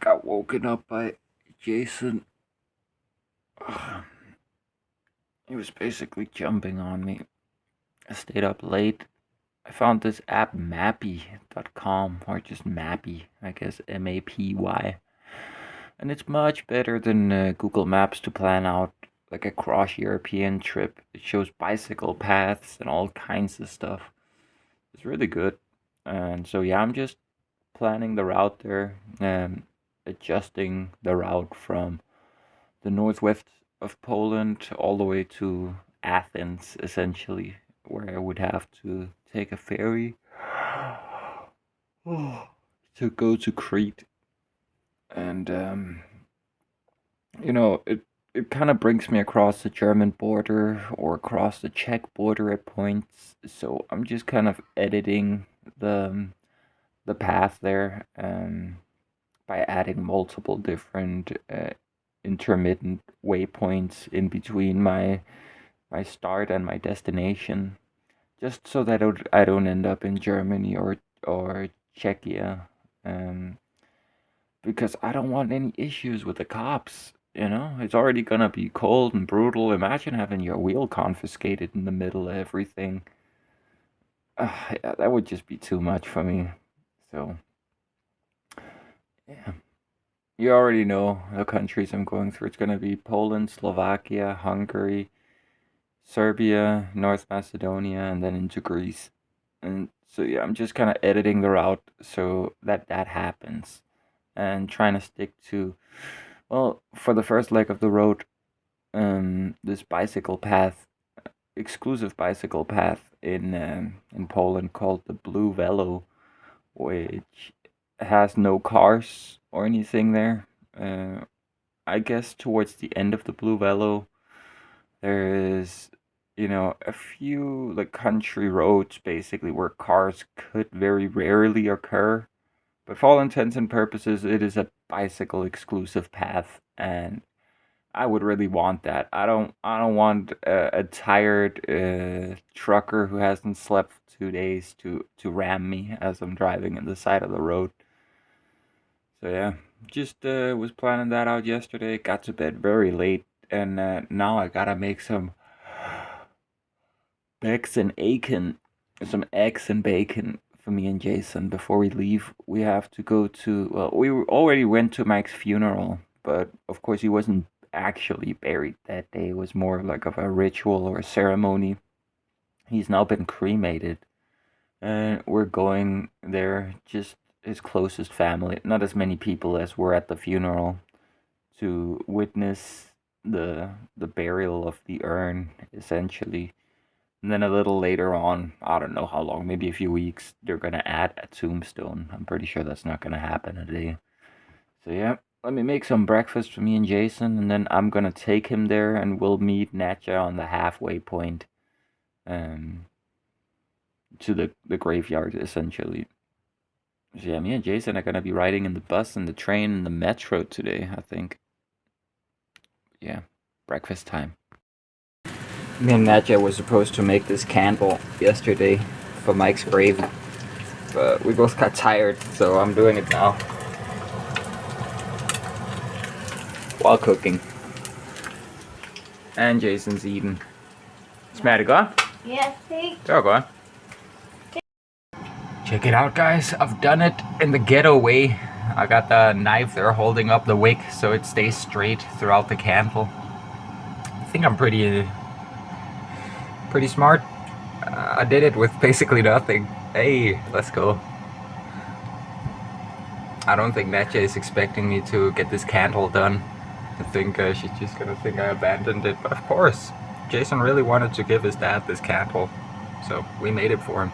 got woken up by Jason. He was basically jumping on me. I stayed up late. I found this app Mappy.com, or just Mappy, I guess, Mapy. And it's much better than Google Maps to plan out like a cross-European trip. It shows bicycle paths and all kinds of stuff. It's really good. And so yeah, I'm just planning the route there, adjusting the route from the northwest of Poland all the way to Athens, essentially, where I would have to take a ferry to go to Crete. And it kind of brings me across the German border or across the Czech border at points. So I'm just kind of editing the path there by adding multiple different intermittent waypoints in between my start and my destination, just so that I don't end up in Germany or Czechia, because I don't want any issues with the cops. It's already gonna be cold and brutal. Imagine having your wheel confiscated in the middle of everything. Yeah, that would just be too much for me. So, yeah. You already know the countries I'm going through. It's gonna be Poland, Slovakia, Hungary, Serbia, North Macedonia, and then into Greece. And so yeah, I'm just kind of editing the route so that happens, and trying to stick to, well, for the first leg of the road, this bicycle path, exclusive bicycle path in Poland called the Blue Velo, which has no cars or anything there. I guess towards the end of the Blue Velo, there is, a few like country roads basically where cars could very rarely occur. But for all intents and purposes, it is a bicycle exclusive path, and I would really want that. I don't want a tired trucker who hasn't slept for 2 days to ram me as I'm driving in the side of the road. So yeah, just was planning that out yesterday. Got to bed very late, and now I gotta make some eggs and bacon for me and Jason before we leave. We have to go to, well, we already went to Mike's funeral, but of course he wasn't actually buried that day. It was more like of a ritual or a ceremony. He's now been cremated, and we're going there, just his closest family, not as many people as were at the funeral, to witness the burial of the urn, essentially. And then a little later on, I don't know how long, maybe a few weeks, they're gonna add a tombstone. I'm pretty sure that's not gonna happen today. So yeah, let me make some breakfast for me and Jason, and then I'm gonna take him there, and we'll meet Natcha on the halfway point, to the graveyard, essentially. So yeah, me and Jason are gonna be riding in the bus and the train and the metro today, I think. Yeah, breakfast time. Me and Nadja was supposed to make this candle yesterday for Mike's grave, but we both got tired, so I'm doing it now while cooking. And Jason's eating. Smack it, go? Yes, please. Go on. Check it out, guys. I've done it in the ghetto way. I got the knife there holding up the wick so it stays straight throughout the candle. I think I'm pretty smart. I did it with basically nothing. Hey, let's go. I don't think Natcha is expecting me to get this candle done. I think she's just gonna think I abandoned it. But of course, Jason really wanted to give his dad this candle, so we made it for him.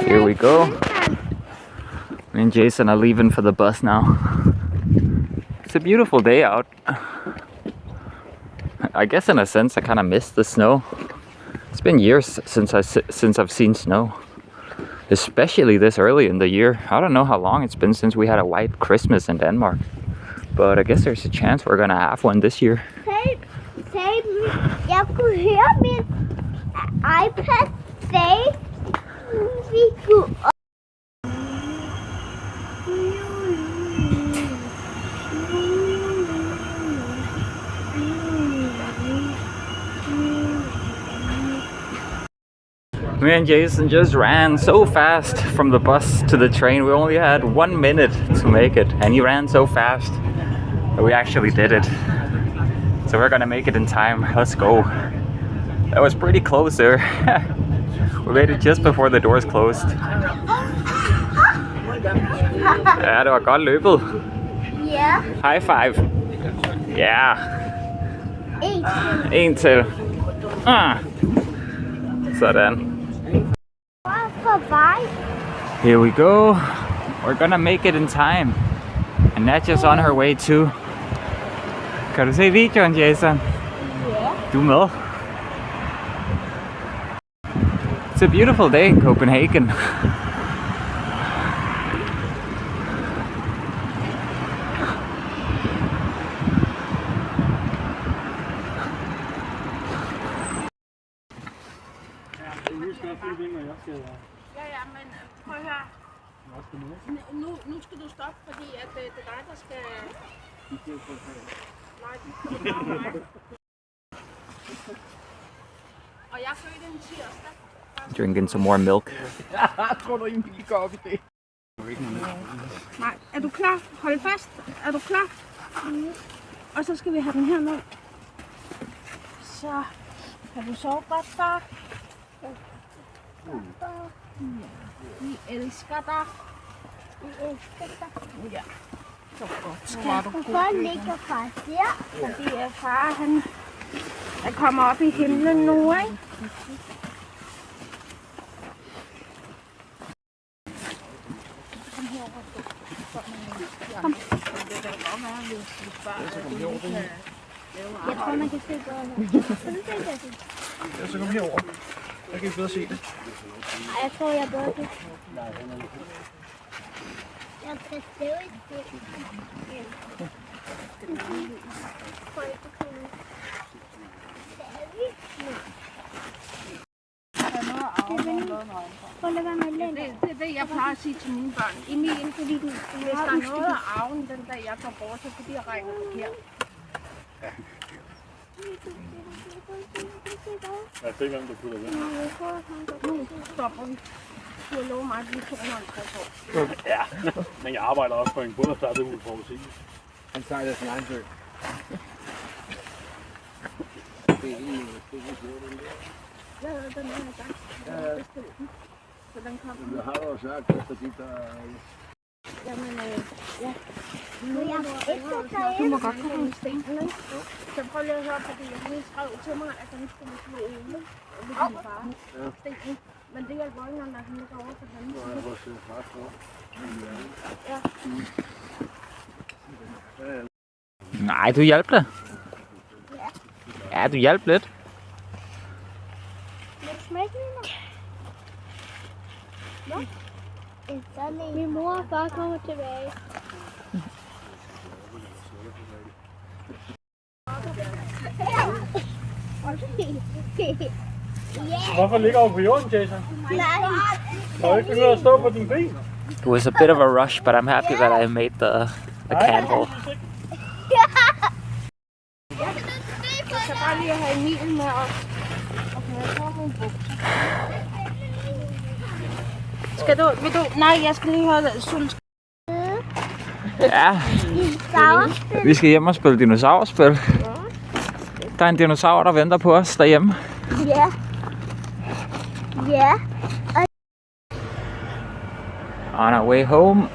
Here we go. Me and Jason are leaving for the bus now. It's a beautiful day out. I guess in a sense I kind of miss the snow. It's been years since I've seen snow, especially this early in the year. I don't know how long it's been since we had a white Christmas in Denmark, but I guess there's a chance we're gonna have one this year. Jeg kunne høre min iPad sige, vi kunne Me and Jason just ran so fast from the bus to the train. We only had 1 minute to make it, and he ran so fast that we actually did it. So we're gonna make it in time. Let's go. That was pretty close there. We made it just before the doors closed. Ja, det var godt løbet. Ja. High five. Ja. En til. Sådan. Here we go. We're gonna make it in time. And Nadja's on her way too. Kan du se videoen, Jason? Ja. Du er med? It's a beautiful day in Copenhagen. Ja, men prøv at høre. Nu skal du stoppe, fordi at det er dig, der skal... Nej, det er bare mig. Og jeg fødte en tirsdag. Drinking some more milk. Jeg tror du, en bil går op i det. Nej, er du klar? Hold fast. Er du klar? Og så skal vi have den her ned. Så kan du sove godt, far. Vi elsker dig. Vi elsker dig. Ja. Så godt. Hvorfor ligger far der? Fordi at far, han kommer op i himlen nu, ikke? Kom. Jeg tror, man kan se godt. Ja, så kom herover. Så kan I bedre se det. Nej, jeg tror, jeg bedre kan. Jeg kan stave et stykke. Det er det, jeg plejer at sige til mine børn. Emil, fordi hvis der er noget af arven den dag, jeg går bort, så fordi jeg regner forkert. Ja, det er hvem, du putter ved. Nu stopper vi. Du har lovet mig, at vi er 250 år. Ja, men jeg arbejder også på en båd, der er det uforudsigeligt. Han sejler sin egen sø. Ja, den er i gang. Så den kommer. Jeg har også sagt, fordi der Jamen, ja. Nu er jeg efter dig. Du må godt komme med stenen, ikke? Så prøv lige at høre, fordi jeg lige skrev til mig, at den skulle slå øle med din far. Stenen. Men det hjælper ikke, når han ligger over på den. Ja. Nej, du hjalp da. Ja, du hjalp lidt. Smæk mig. Min mor og far kommer tilbage. Hvorfor ligger du på jorden, Jason? Nej. Kan du ikke finde ud af at stå på dine ben? It was a bit of a rush, but I'm happy that I made the candle. Jeg skal bare lige have Emil med os. Okay, jeg får nogle bukser. Skal du, vil du? Nej, jeg skal lige høre Sulsk. Ja, vi skal hjem og spille dinosaurspil. Der er en dinosaur, der venter på os derhjemme. Ja. Ja. On our way home,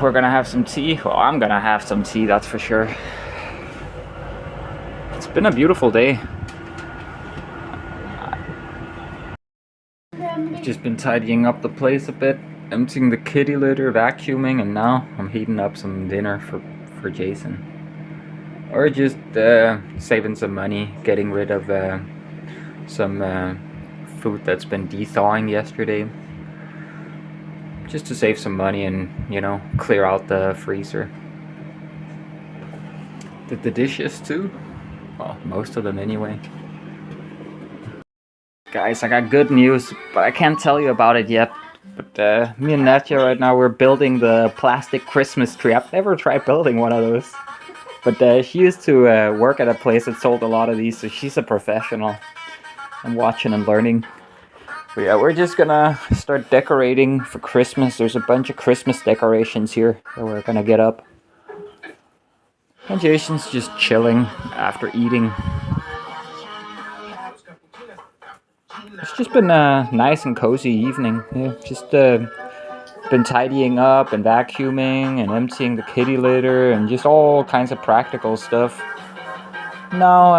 we're gonna have some tea. Well, I'm gonna have some tea, that's for sure. It's been a beautiful day. Just been tidying up the place a bit, emptying the kitty litter, vacuuming, and now I'm heating up some dinner for Jason. Or just saving some money, getting rid of some food that's been de-thawing yesterday. Just to save some money and, you know, clear out the freezer. Did the dishes too? Well, most of them anyway. Guys, I got good news, but I can't tell you about it yet. But me and Nadja right now, we're building the plastic Christmas tree. I've never tried building one of those. But she used to work at a place that sold a lot of these, so she's a professional. I'm watching and learning. So yeah, we're just gonna start decorating for Christmas. There's a bunch of Christmas decorations here that we're gonna get up. And Jason's just chilling after eating. It's just been a nice and cozy evening. Yeah, just been tidying up and vacuuming and emptying the kitty litter and just all kinds of practical stuff. Now,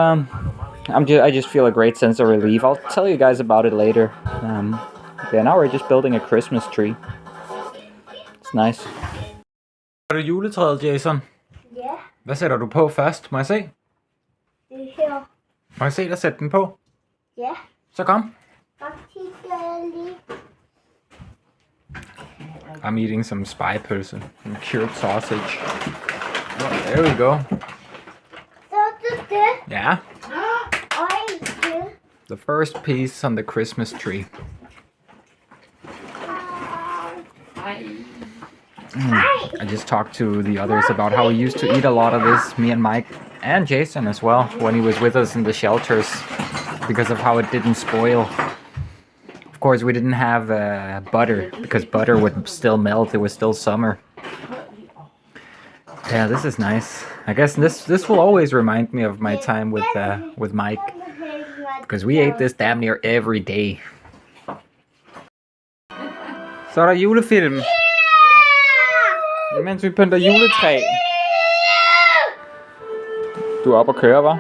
I just feel a great sense of relief. I'll tell you guys about it later. Yeah, now we're just building a Christmas tree. It's nice. Har du juletræet, Jason? Ja, Hvad sætter du på først? Må jeg se? det her. Må jeg se dig sætte den på? Ja, Så kom. faktisk gør jeg lige. I'm eating some spy pølse, some cured sausage. Oh, there we go. Så er det det. Yeah, Øj, det. the first piece on the Christmas tree. I just talked to the others about how we used to eat a lot of this, me and Mike, and Jason as well, when he was with us in the shelters, because of how it didn't spoil. Of course, we didn't have butter, because butter would still melt, it was still summer. Yeah, this is nice. I guess this will always remind me of my time with Mike, because we ate this damn near every day. Så er der julefilm. Imens vi pynter juletræ. Du er oppe at køre, hva'?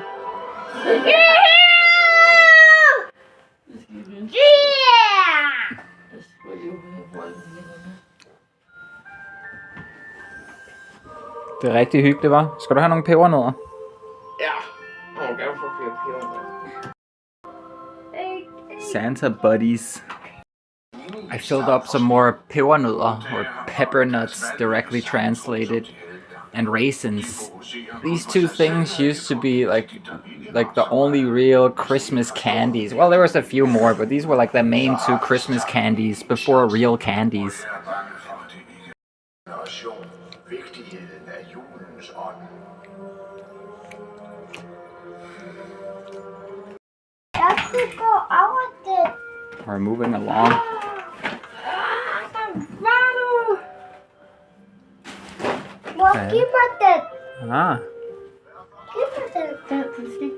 Det er rigtig hyggeligt, hva'? Skal du have nogle pebernødder? Ja, jeg må gerne få flere peber. Santa buddies. I filled up some more pebernødder, or pepper nuts directly translated, and raisins. These two things used to be like the only real Christmas candies. Well, there was a few more, but these were like the main two Christmas candies before real candies. Jeg skulle gå over det. We're moving along. Mor, giv mig den. Ah, Giv mig den.